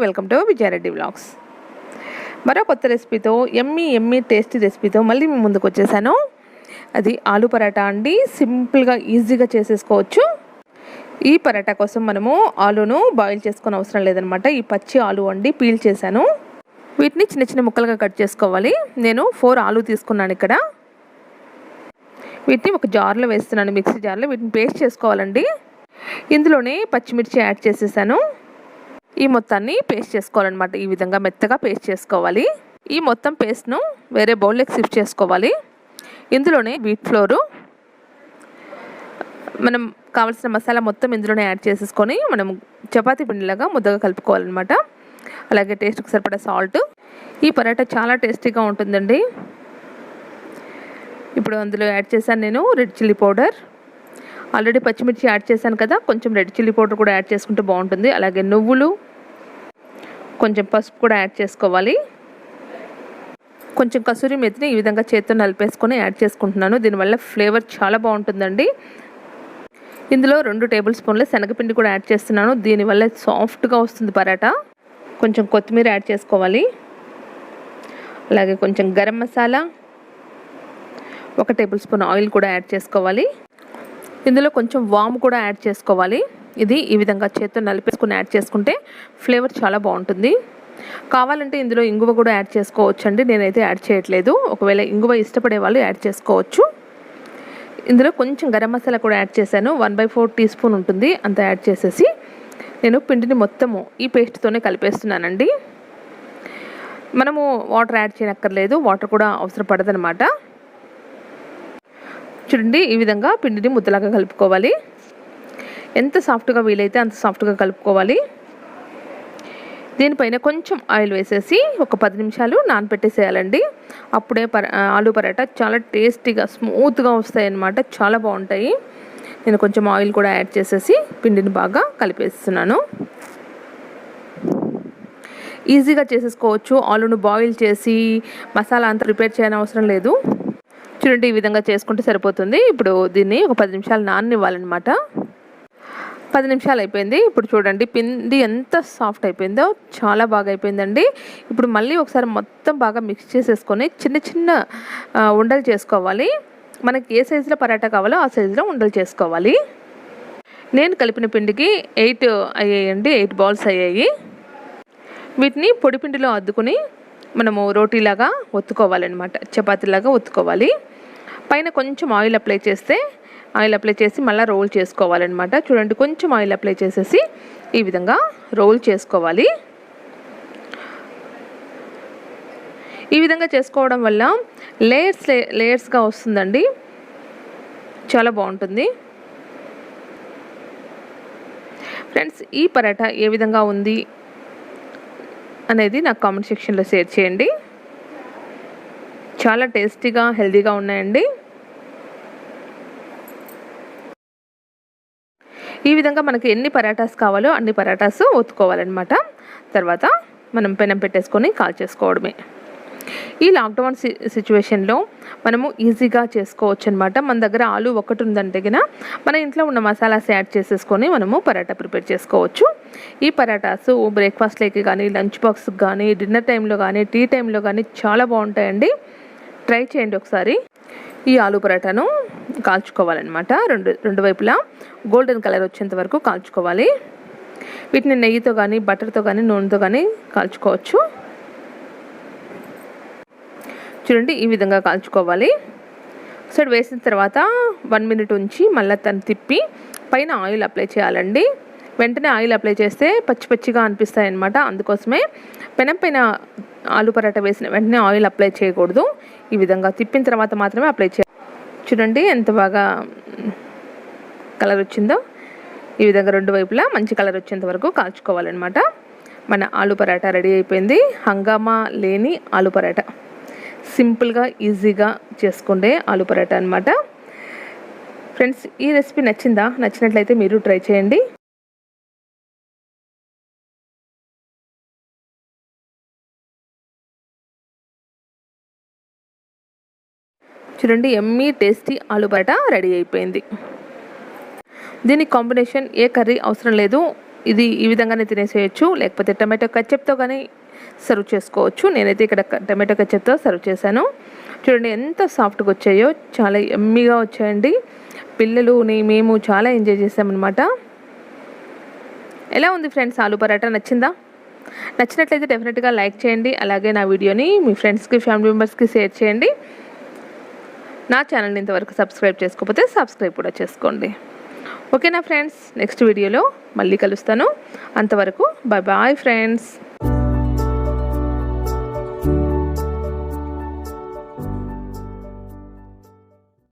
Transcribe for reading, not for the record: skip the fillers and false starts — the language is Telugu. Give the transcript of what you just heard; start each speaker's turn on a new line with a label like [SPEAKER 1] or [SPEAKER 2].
[SPEAKER 1] Welcome to Vijaya Reddy vlogs. మరో కొత్త రెసిపీతో ఎమ్మీ టేస్టీ రెసిపీతో మళ్ళీ మీ ముందుకు వచ్చేసాను. అది ఆలు పరాటా అండి. సింపుల్గా ఈజీగా చేసేసుకోవచ్చు. ఈ పరాటా కోసం మనము ఆలూను బాయిల్ చేసుకొని అవసరం లేదనమాట. ఈ పచ్చి ఆలు అండి పీల్ చేశాను. వీటిని చిన్న చిన్న ముక్కలుగా కట్ చేసుకోవాలి. నేను 4 ఆలు తీసుకున్నాను ఇక్కడ. వీటిని ఒక జార్లో వేస్తున్నాను, మిక్సీ జార్లో. వీటిని పేస్ట్ చేసుకోవాలండి. ఇందులోనే పచ్చిమిర్చి యాడ్ చేసేసాను. ఈ మొత్తాన్ని పేస్ట్ చేసుకోవాలన్నమాట. ఈ విధంగా మెత్తగా పేస్ట్ చేసుకోవాలి. ఈ మొత్తం పేస్ట్ను వేరే బౌల్లోకి షిఫ్ట్ చేసుకోవాలి. ఇందులోనే వీట్ ఫ్లోరు, మనం కావాల్సిన మసాలా మొత్తం ఇందులోనే యాడ్ చేసేసుకొని మనం చపాతీ పిండిలాగా ముద్దగా కలుపుకోవాలన్నమాట. అలాగే టేస్ట్కి సరిపడా సాల్ట్. ఈ పరాటా చాలా టేస్టీగా ఉంటుందండి. ఇప్పుడు అందులో యాడ్ చేశాను నేను రెడ్ చిల్లీ పౌడర్. ఆల్రెడీ పచ్చిమిర్చి యాడ్ చేశాను కదా, కొంచెం రెడ్ చిల్లీ పౌడర్ కూడా యాడ్ చేసుకుంటే బాగుంటుంది. అలాగే నువ్వులు, కొంచెం పసుపు కూడా యాడ్ చేసుకోవాలి. కొంచెం కసూరి మెతిని ఈ విధంగా చేత్తో నలిపేసుకొని యాడ్ చేసుకుంటున్నాను. దీనివల్ల ఫ్లేవర్ చాలా బాగుంటుందండి. ఇందులో 2 టేబుల్ స్పూన్ల శనగపిండి కూడా యాడ్ చేస్తున్నాను. దీనివల్ల సాఫ్ట్గా వస్తుంది పరాటా. కొంచెం కొత్తిమీర యాడ్ చేసుకోవాలి. అలాగే కొంచెం garam masala, 1 table spoon oil కూడా యాడ్ చేసుకోవాలి. ఇందులో కొంచెం వాము కూడా యాడ్ చేసుకోవాలి. ఇది ఈ విధంగా చేత్తో నలిపేసుకుని యాడ్ చేసుకుంటే ఫ్లేవర్ చాలా బాగుంటుంది. కావాలంటే ఇందులో ఇంగువ కూడా యాడ్ చేసుకోవచ్చు అండి. నేనైతే యాడ్ చేయట్లేదు. ఒకవేళ ఇంగువ ఇష్టపడే వాళ్ళు యాడ్ చేసుకోవచ్చు. ఇందులో కొంచెం గరం మసాలా కూడా యాడ్ చేశాను. 1/4 టీ స్పూన్ ఉంటుంది. అంత యాడ్ చేసేసి నేను పిండిని మొత్తము ఈ పేస్ట్తోనే కలిపేస్తున్నానండి. మనము వాటర్ యాడ్ చేయనక్కర్లేదు. వాటర్ కూడా అవసరం పడదనమాట. చూడండి, ఈ విధంగా పిండిని ముద్దలాగా కలుపుకోవాలి. ఎంత సాఫ్ట్గా వీలైతే అంత సాఫ్ట్గా కలుపుకోవాలి. దీనిపైన కొంచెం ఆయిల్ వేసేసి ఒక 10 నిమిషాలు నానబెట్టేసేయాలండి. అప్పుడే ఆలు పరాటా చాలా టేస్టీగా స్మూత్గా వస్తాయి అన్నమాట. చాలా బాగుంటాయి. నేను కొంచెం ఆయిల్ కూడా యాడ్ చేసేసి పిండిని బాగా కలిపేస్తున్నాను. ఈజీగా చేసేసుకోవచ్చు. ఆలును బాయిల్ చేసి మసాలా అంతా ప్రిపేర్ చేయని అవసరం లేదు. చూడండి, ఈ విధంగా చేసుకుంటే సరిపోతుంది. ఇప్పుడు దీన్ని ఒక 10 నిమిషాలు నాననివ్వాలన్నమాట. 10 నిమిషాలు అయిపోయింది. ఇప్పుడు చూడండి పిండి ఎంత సాఫ్ట్ అయిపోయిందో, చాలా బాగా అయిపోయిందండి. ఇప్పుడు మళ్ళీ ఒకసారి మొత్తం బాగా మిక్స్ చేసేసుకొని చిన్న చిన్న ఉండలు చేసుకోవాలి. మనకి ఏ సైజులో పరాటా కావాలో ఆ సైజులో ఉండలు చేసుకోవాలి. నేను కలిపిన పిండికి 8 అయ్యాయండి. 8 బాల్స్ అయ్యాయి. వీటిని పొడి పిండిలో అద్దుకొని మనము రోటీలాగా ఒత్తుకోవాలన్నమాట. చపాతీలాగా ఒత్తుకోవాలి. పైన కొంచెం ఆయిల్ అప్లై చేసి మళ్ళీ రోల్ చేసుకోవాలన్నమాట. చూడండి, కొంచెం ఆయిల్ అప్లై చేసేసి ఈ విధంగా రోల్ చేసుకోవాలి. ఈ విధంగా చేసుకోవడం వల్ల లేయర్స్గా వస్తుందండి. చాలా బాగుంటుంది. ఫ్రెండ్స్, ఈ పరాటా ఏ విధంగా ఉంది అనేది నాకు కామెంట్ సెక్షన్లో షేర్ చేయండి. చాలా టేస్టీగా హెల్తీగా ఉన్నాయండి. ఈ విధంగా మనకి ఎన్ని పరాటాస్ కావాలో అన్ని పరాటాస్ ఒత్తుకోవాలన్నమాట. తర్వాత మనం పెనం పెట్టేసుకొని కాల్ చేసుకోవడమే. ఈ లాక్డౌన్ సిచ్యువేషన్లో మనము ఈజీగా చేసుకోవచ్చు అనమాట. మన దగ్గర ఆలు ఒకటి ఉందంటే కనుక మన ఇంట్లో ఉన్న మసాలాస్ యాడ్ చేసేసుకొని మనము పరాటా ప్రిపేర్ చేసుకోవచ్చు. ఈ పరాటాస్ బ్రేక్ఫాస్ట్లోకి కానీ, లంచ్ బాక్స్కి కానీ, డిన్నర్ టైంలో కానీ, టీ టైంలో కానీ చాలా బాగుంటాయండి. ట్రై చేయండి ఒకసారి. ఈ ఆలు పరాటాను కాల్చుకోవాలన్నమాట. రెండు వైపులా గోల్డెన్ కలర్ వచ్చేంత వరకు కాల్చుకోవాలి. వీటిని నెయ్యితో కానీ, బటర్తో కానీ, నూనెతో కానీ కాల్చుకోవచ్చు. చూడండి, ఈ విధంగా కాల్చుకోవాలి. సైడ్ వేసిన తర్వాత 1 మినిట్ ఉంచి మళ్ళీ తిప్పి పైన ఆయిల్ అప్లై చేయాలండి. వెంటనే ఆయిల్ అప్లై చేస్తే పచ్చిగా అనిపిస్తాయి అన్నమాట. అందుకోసమే పెనం పైన ఆలు పరాటా వేసిన వెంటనే ఆయిల్ అప్లై చేయకూడదు. ఈ విధంగా తిప్పిన తర్వాత మాత్రమే అప్లై చేయాలి. చూడండి ఎంత బాగా కలర్ వచ్చిందో. ఈ విధంగా 2 వైపులా మంచి కలర్ వచ్చేంత వరకు కాల్చుకోవాలన్నమాట. మన ఆలు పరాటా రెడీ అయిపోయింది. హంగామా లేని ఆలు పరాటా. సింపుల్గా ఈజీగా చేసుకుంటే ఆలు పరాటా అనమాట. ఫ్రెండ్స్, ఈ రెసిపీ నచ్చినట్లయితే మీరు ట్రై చేయండి. చూడండి, ఎమ్మీ టేస్టీ ఆలు పరాటా రెడీ అయిపోయింది. దీనికి కాంబినేషన్ ఏ కర్రీ అవసరం లేదు. ఇది ఈ విధంగానే తినేసేయచ్చు, లేకపోతే టమాటో కచ్చప్తో కానీ సర్వ్ చేసుకోవచ్చు. నేనైతే ఇక్కడ టమాటో కచ్చప్తో సర్వ్ చేశాను. చూడండి ఎంత సాఫ్ట్గా వచ్చాయో, చాలా యమ్మీగా వచ్చాయండి. పిల్లలు మేము చాలా ఎంజాయ్ చేసామన్నమాట. ఎలా ఉంది ఫ్రెండ్స్ ఆలూ పరాటా? నచ్చిందా? నచ్చినట్లయితే డెఫినెట్గా లైక్ చేయండి. అలాగే నా వీడియోని మీ ఫ్రెండ్స్కి, ఫ్యామిలీ మెంబర్స్కి షేర్ చేయండి. నా ఛానల్ని ఇంతవరకు సబ్స్క్రైబ్ చేసుకోకపోతే సబ్స్క్రైబ్ కూడా చేసుకోండి. ఓకేనా ఫ్రెండ్స్? నెక్స్ట్ వీడియోలో మళ్ళీ కలుస్తాను. అంతవరకు బాయ్ బాయ్ ఫ్రెండ్స్.